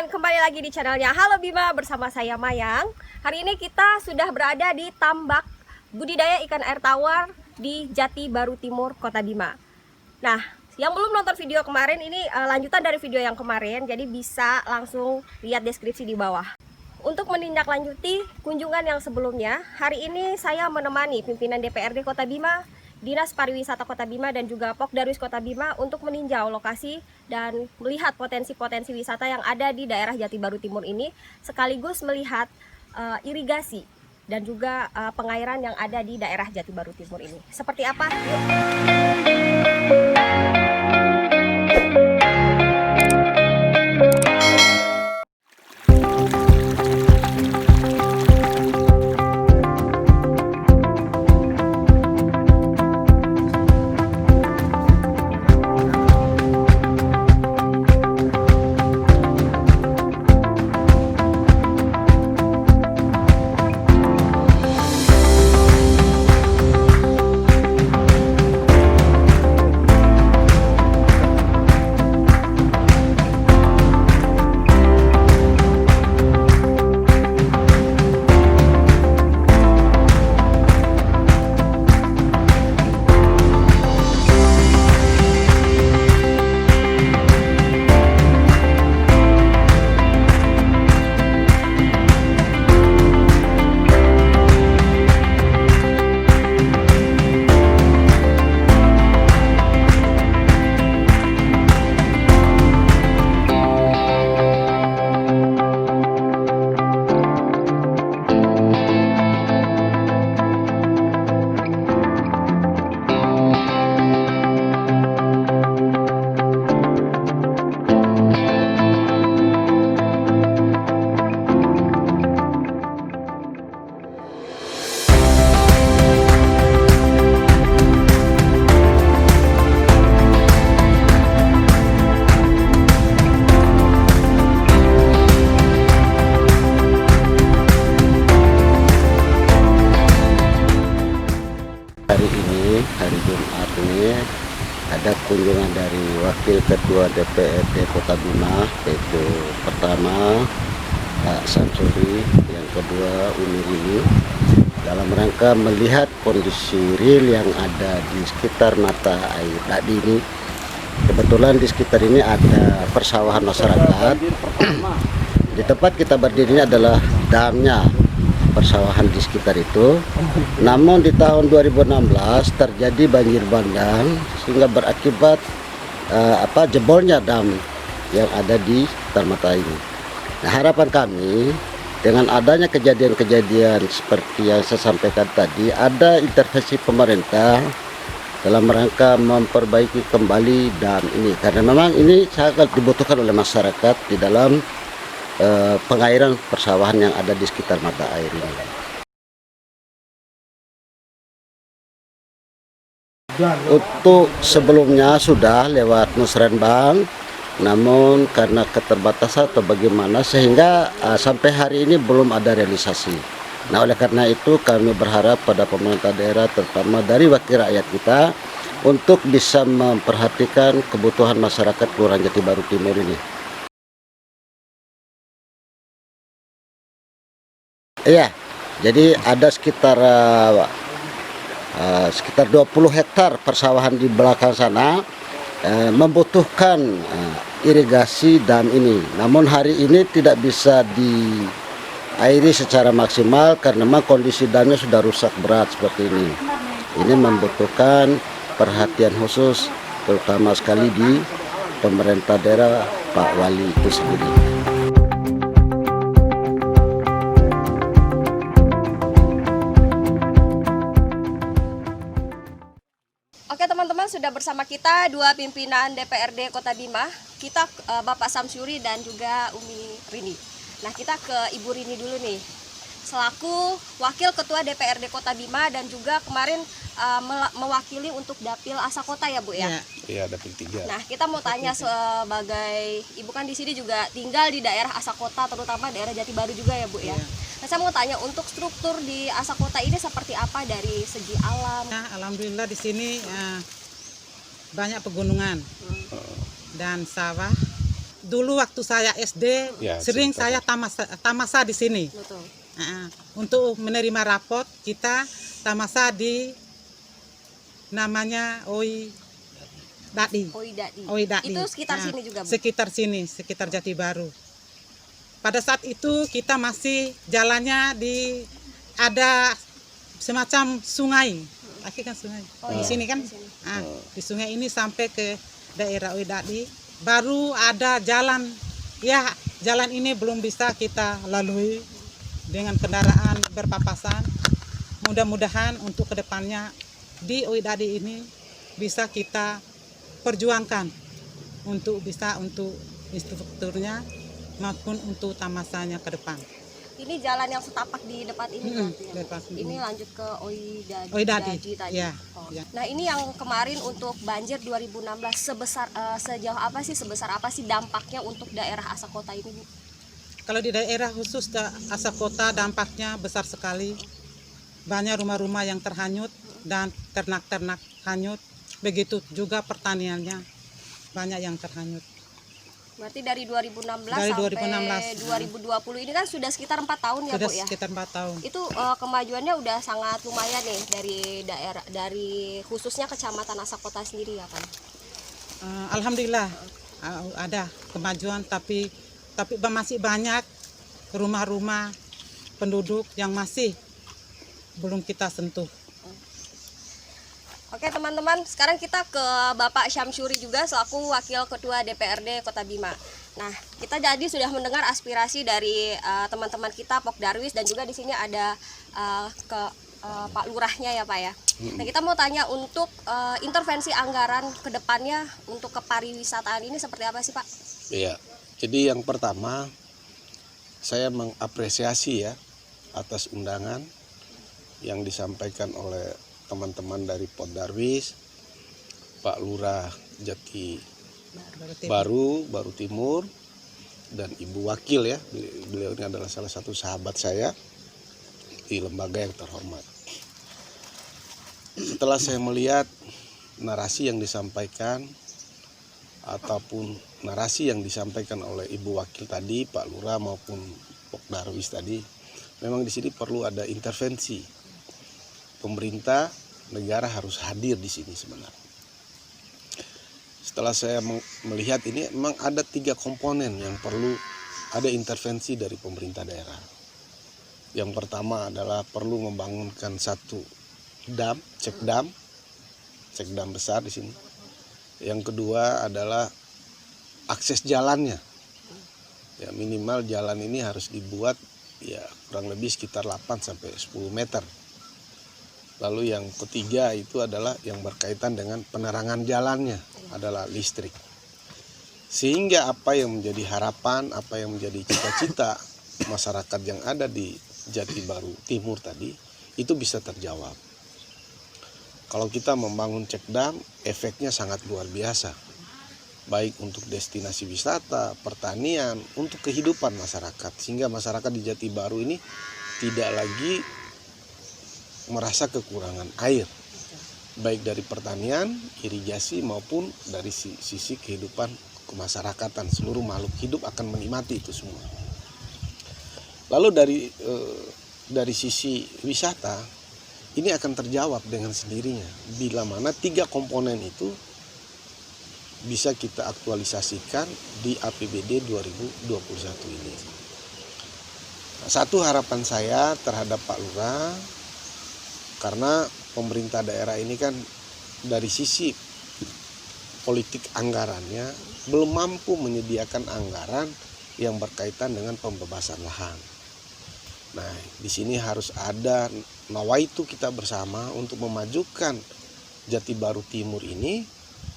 teman-teman, kembali lagi di channelnya Halo Bima bersama saya Mayang. Hari ini kita sudah berada di tambak budidaya ikan air tawar di Jati Baru Timur, Kota Bima. Nah, yang belum nonton video kemarin ini lanjutan dari video yang kemarin, jadi bisa langsung lihat deskripsi di bawah. Untuk menindaklanjuti kunjungan yang sebelumnya, hari ini saya menemani pimpinan DPRD Kota Bima, Dinas Pariwisata Kota Bima dan juga Pokdarwis Kota Bima untuk meninjau lokasi dan melihat potensi-potensi wisata yang ada di daerah Jati Baru Timur ini, sekaligus melihat irigasi dan juga pengairan yang ada di daerah Jati Baru Timur ini. Seperti apa? Yuk. Hari Jumat ini ada kunjungan dari Wakil Ketua DPRD Kota Bima, yaitu pertama Pak Samsuri, yang kedua Umi Rini, dalam rangka melihat kondisi real yang ada di sekitar mata air tadi ini. Kebetulan di sekitar ini ada persawahan masyarakat. Di tempat kita berdiri ini adalah damnya persawahan di sekitar itu. Namun di tahun 2016 terjadi banjir bandang sehingga berakibat jebolnya dam yang ada di sekitar mata ini. Nah, harapan kami dengan adanya kejadian-kejadian seperti yang saya sampaikan tadi, ada intervensi pemerintah dalam rangka memperbaiki kembali dam ini, karena memang ini sangat dibutuhkan oleh masyarakat di dalam pengairan persawahan yang ada di sekitar mata air ini. Untuk sebelumnya sudah lewat musrenbang, namun karena keterbatasan atau bagaimana sehingga sampai hari ini belum ada realisasi. Nah, oleh karena itu kami berharap pada pemerintah daerah, terutama dari wakil rakyat kita, untuk bisa memperhatikan kebutuhan masyarakat Kelurahan Jati Baru Timur ini. Iya, jadi ada sekitar 20 hektar persawahan di belakang sana membutuhkan irigasi dam ini. Namun hari ini tidak bisa diairi secara maksimal karena memang kondisi damnya sudah rusak berat seperti ini. Ini membutuhkan perhatian khusus, terutama sekali di pemerintah daerah Pak Wali itu sendiri. Oke teman-teman, sudah bersama kita dua pimpinan DPRD Kota Bima. Kita Bapak Samsuri dan juga Umi Rini. Nah, kita ke Ibu Rini dulu nih, selaku Wakil Ketua DPRD Kota Bima dan juga kemarin mewakili untuk Dapil Asa Kota ya Bu ya? Iya, Dapil 3. Nah, kita mau tanya sebagai Ibu kan di sini juga tinggal di daerah Asa Kota, terutama daerah Jati Baru juga ya Bu ya? Nah, saya mau tanya untuk struktur di Asa Kota ini seperti apa dari segi alam? Nah, alhamdulillah di sini banyak pegunungan dan sawah dulu waktu saya SD Ya, sering saya tamasa di sini. Betul. Untuk menerima rapot kita tamasa di namanya Oi Dadi. Oi Dadi. Itu sekitar sini juga, Bu? Sekitar sini, sekitar Jati Baru. Pada saat itu kita masih jalannya ada semacam sungai. Laki kan sungai. Di sini kan. Di sungai ini sampai ke daerah Oi Dadi baru ada jalan. Ya, jalan ini belum bisa kita lalui dengan kendaraan berpapasan. Mudah-mudahan untuk kedepannya di Oi Dadi ini bisa kita perjuangkan untuk infrastrukturnya maupun untuk tamasanya ke depan. Ini jalan yang setapak di depan ini berarti ya? Ini lanjut ke Oi Dadi tadi. Ya. Nah, ini yang kemarin untuk banjir 2016 sejauh apa sih dampaknya untuk daerah Asakota ini, Bu? Kalau di daerah khusus Asakota dampaknya besar sekali. Banyak rumah-rumah yang terhanyut dan ternak-ternak hanyut. Begitu juga pertaniannya banyak yang terhanyut. Berarti dari 2016 dari sampai 2020 ini kan sudah sekitar 4 tahun ya, sudah Bu ya? Sekitar 4 tahun. Itu kemajuannya udah sangat lumayan nih dari khususnya Kecamatan Asakota sendiri ya, Pak? Alhamdulillah ada kemajuan, tapi masih banyak rumah-rumah penduduk yang masih belum kita sentuh. Oke teman-teman, sekarang kita ke Bapak Syamsuri juga selaku Wakil Ketua DPRD Kota Bima. Nah, kita jadi sudah mendengar aspirasi dari teman-teman kita Pok Darwis dan juga di sini ada Pak Lurahnya ya Pak ya. Nah, kita mau tanya untuk intervensi anggaran ke depannya untuk kepariwisataan ini seperti apa sih Pak? Iya, jadi yang pertama saya mengapresiasi ya atas undangan yang disampaikan oleh teman-teman dari Pok Darwis, Pak Lurah Jati Baru Timur, dan Ibu Wakil ya. Beliau ini adalah salah satu sahabat saya di lembaga yang terhormat. Setelah saya melihat narasi yang disampaikan ataupun narasi yang disampaikan oleh Ibu Wakil tadi, Pak Lurah maupun Pok Darwis tadi, memang di sini perlu ada intervensi. Pemerintah, negara harus hadir di sini sebenarnya. Setelah saya melihat ini, memang ada 3 komponen yang perlu ada intervensi dari pemerintah daerah. Yang pertama adalah perlu membangunkan satu dam, cek dam besar di sini. Yang kedua adalah akses jalannya. Ya, minimal jalan ini harus dibuat ya kurang lebih sekitar 8 sampai 10 meter. Lalu yang ketiga itu adalah yang berkaitan dengan penerangan jalannya adalah listrik. Sehingga apa yang menjadi harapan, apa yang menjadi cita-cita masyarakat yang ada di Jati Baru Timur tadi itu bisa terjawab. Kalau kita membangun cek dam, efeknya sangat luar biasa. Baik untuk destinasi wisata, pertanian, untuk kehidupan masyarakat. Sehingga masyarakat di Jati Baru ini tidak lagi merasa kekurangan air, baik dari pertanian, irigasi maupun dari sisi kehidupan kemasyarakatan. Seluruh makhluk hidup akan menikmati itu semua. Lalu dari sisi wisata ini akan terjawab dengan sendirinya bila mana 3 komponen itu bisa kita aktualisasikan di APBD 2021 ini. Satu harapan saya terhadap Pak Lurah, karena pemerintah daerah ini kan dari sisi politik anggarannya belum mampu menyediakan anggaran yang berkaitan dengan pembebasan lahan. Nah, di sini harus ada nawaitu kita bersama untuk memajukan Jati Baru Timur ini.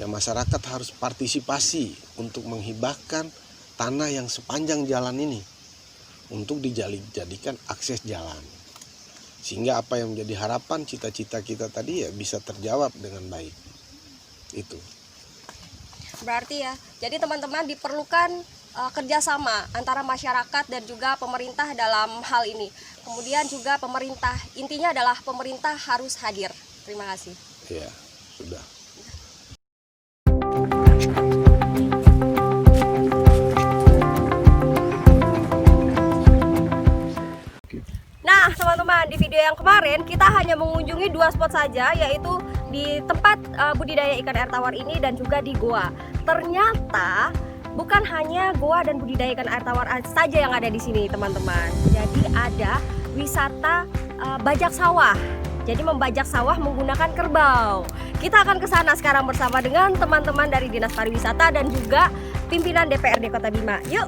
Ya, masyarakat harus partisipasi untuk menghibahkan tanah yang sepanjang jalan ini untuk dijadikan akses jalan. Sehingga apa yang menjadi harapan, cita-cita kita tadi ya bisa terjawab dengan baik. Itu. Berarti ya, jadi teman-teman diperlukan kerjasama antara masyarakat dan juga pemerintah dalam hal ini. Kemudian juga pemerintah, intinya adalah pemerintah harus hadir. Terima kasih. Ya, sudah. di video yang kemarin kita hanya mengunjungi 2 spot saja, yaitu di tempat budidaya ikan air tawar ini dan juga di goa. Ternyata bukan hanya goa dan budidaya ikan air tawar saja yang ada di sini, teman-teman. Jadi ada wisata bajak sawah. Jadi membajak sawah menggunakan kerbau. Kita akan ke sana sekarang bersama dengan teman-teman dari Dinas Pariwisata dan juga pimpinan DPRD Kota Bima. Yuk.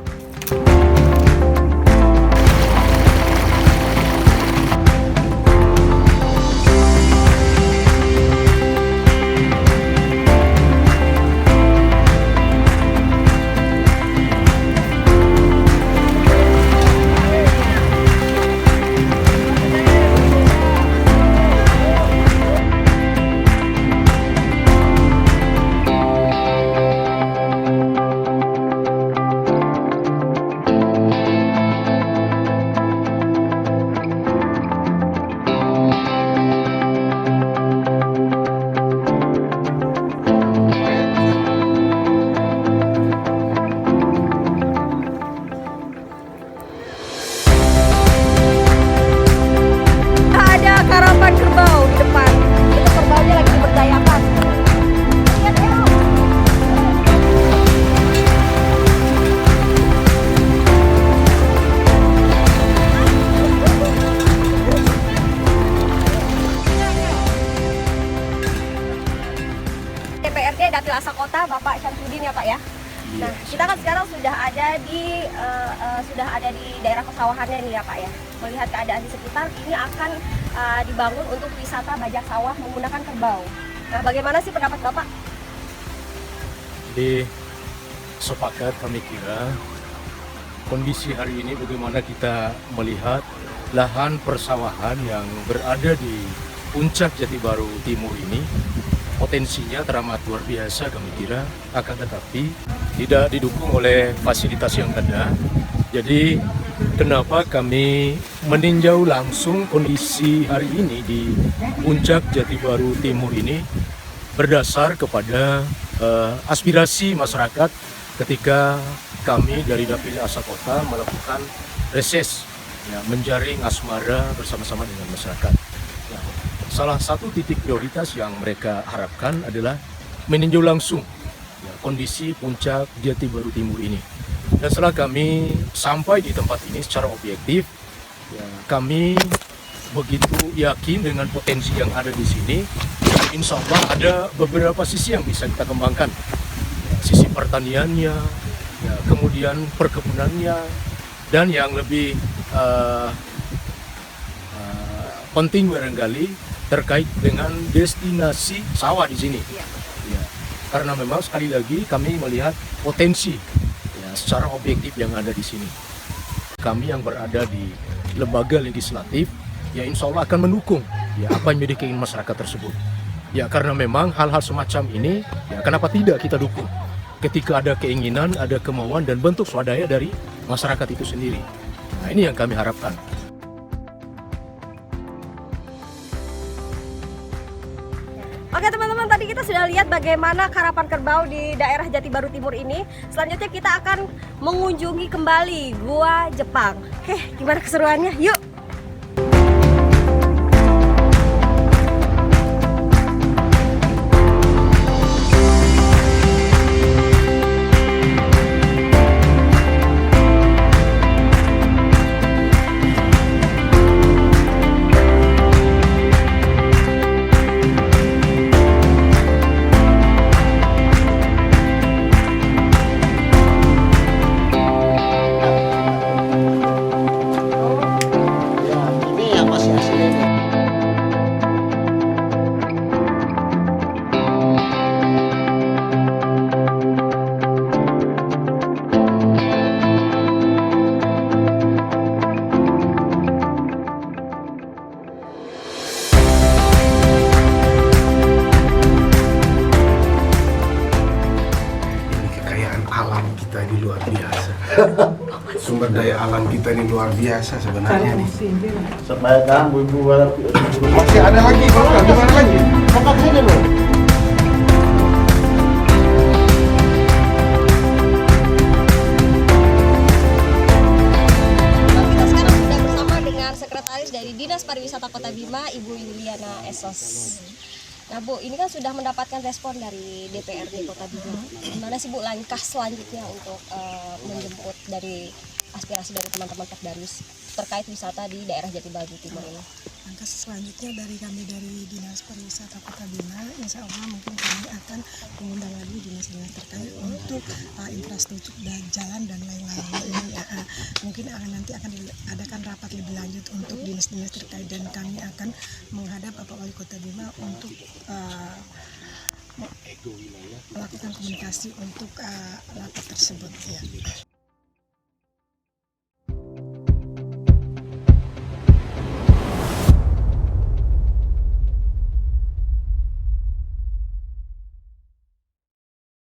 DPRD Dapil Asa Kota, Bapak Syamsuddin ya Pak ya. Nah, kita kan sekarang sudah ada di daerah pesawahannya nih ya Pak ya. Melihat keadaan di sekitar, ini akan dibangun untuk wisata bajak sawah menggunakan kerbau. Nah, bagaimana sih pendapat Bapak? Jadi sepakat kami kira kondisi hari ini bagaimana kita melihat lahan persawahan yang berada di puncak Jati Baru Timur ini potensinya teramat luar biasa kami kira, akan tetapi tidak didukung oleh fasilitas yang ada. Jadi kenapa kami meninjau langsung kondisi hari ini di puncak Jati Baru Timur ini berdasar kepada aspirasi masyarakat ketika kami dari Dapil Asa Kota melakukan reses, ya, menjaring asmara bersama-sama dengan masyarakat. Ya, salah satu titik prioritas yang mereka harapkan adalah meninjau langsung ya, kondisi puncak Jati Baru Timur ini. Dan setelah kami sampai di tempat ini secara objektif, ya, kami begitu yakin dengan potensi yang ada di sini. Insya Allah ada beberapa sisi yang bisa kita kembangkan, ya, sisi pertaniannya, ya, kemudian perkebunannya, dan yang lebih penting barangkali terkait dengan destinasi sawah di sini. Ya, karena memang sekali lagi kami melihat potensi ya, secara objektif yang ada di sini. Kami yang berada di lembaga legislatif, ya insya Allah akan mendukung ya, apa yang menjadi keinginan masyarakat tersebut. Ya karena memang hal-hal semacam ini, ya kenapa tidak kita dukung? Ketika ada keinginan, ada kemauan dan bentuk swadaya dari masyarakat itu sendiri. Nah ini yang kami harapkan. Oke teman-teman, tadi kita sudah lihat bagaimana karapan kerbau di daerah Jati Baru Timur ini. Selanjutnya kita akan mengunjungi kembali Gua Jepang. Oke, gimana keseruannya? Yuk! Sumber daya alam kita ini luar biasa sebenarnya nih. Supaya kamu ibu Masih ada lagi, Bapak. Gimana lagi? Bapak sini loh. Kita sekarang sudah bersama dengan Sekretaris dari Dinas Pariwisata Kota Bima, Ibu Yuliana Esos. Nah Bu, ini kan sudah mendapatkan respon dari DPRD Kota Bima. Gimana sih Bu langkah selanjutnya untuk menjemput dari aspirasi dari teman-teman Pekdarus terkait wisata di daerah Jati Baru Timur ini? Langkah selanjutnya dari kami dari Dinas Pariwisata Kota Bima, insya Allah mungkin kami akan mengundang lagi dinas-dinas terkait untuk infrastruktur dan jalan dan lain-lain. Mungkin nanti akan diadakan rapat lebih lanjut untuk dinas-dinas terkait dan kami akan menghadap Bapak Wali Kota Bima untuk melakukan komunikasi untuk rapat tersebut. Ya.